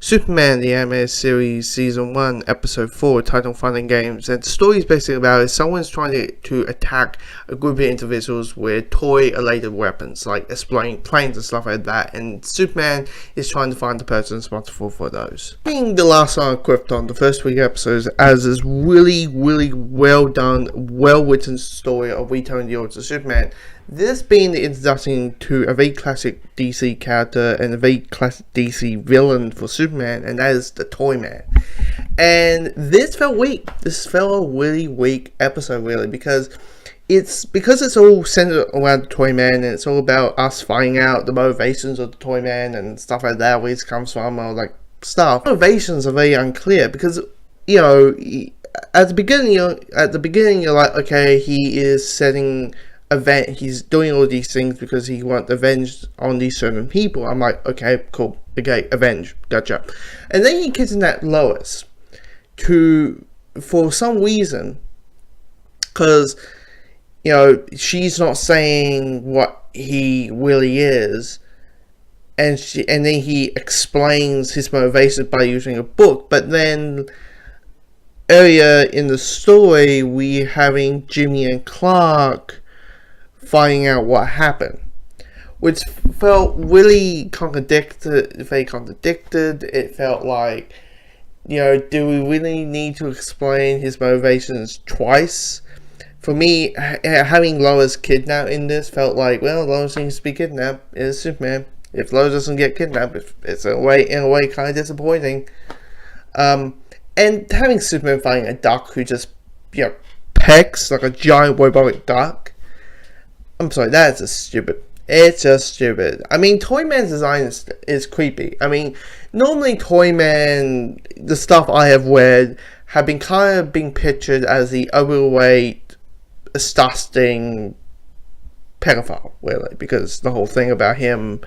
Superman, the animated series, Season 1, Episode 4, titled Fun & Games. And the story is basically about is someone's trying to attack a group of individuals with toy-related weapons, like exploding planes and stuff like that. And Superman is trying to find the person responsible for those. Being the last one on Krypton, the first 3 episodes, as this really well done, well written story of retelling the origins of Superman. This being the introduction to a very classic DC character and a very classic DC villain for Superman, and that is the Toyman. And this felt weak. This felt a really weak episode, really, because it's all centered around the Toyman, and it's all about us finding out the motivations of the Toyman and stuff like that, where it comes from, all like stuff. Motivations are very unclear because, you know, at the beginning you're like, okay, he is setting he's doing all these things because he wants revenge on these certain people. I'm like, okay, cool, okay, avenge, gotcha. And then he kidnaps Lois for some reason, because, you know, she's not saying what he really is, and then he explains his motivations by using a book. But then earlier in the story, we having Jimmy and Clark finding out what happened, which felt really very contradicted. It felt like, you know, do we really need to explain his motivations twice? For me, having Lois kidnapped in this felt like, well, Lois needs to be kidnapped. It's Superman. If Lois doesn't get kidnapped, it's in a way kind of disappointing. And having Superman fighting a duck who just, you know, pecks like a giant robotic duck. I'm sorry, that's just stupid. It's just stupid. I mean, Toyman's design is creepy. I mean, normally Toyman, the stuff I have read, have been kind of being pictured as the overweight, disgusting pedophile, really, because the whole thing about him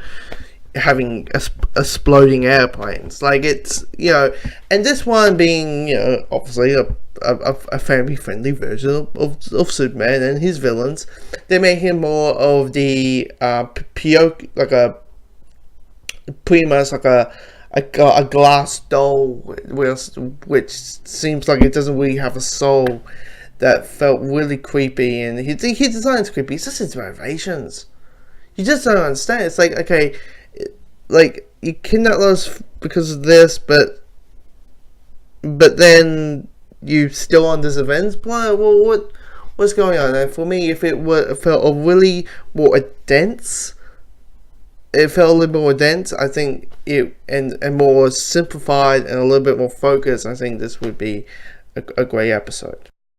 having exploding airplanes, like, it's, you know, and this one being, you know, obviously a family-friendly version of Superman and his villains. They make him more of the pretty much like a glass doll, which seems like it doesn't really have a soul. That felt really creepy, and his design's creepy. It's just his motivations. You just don't understand. It's like, okay, like, you kidnap us because of this, but then you still on this event plan? Well, what's going on? And for me, if it felt a really more dense, I think it and more simplified and a little bit more focused. I think this would be a great episode.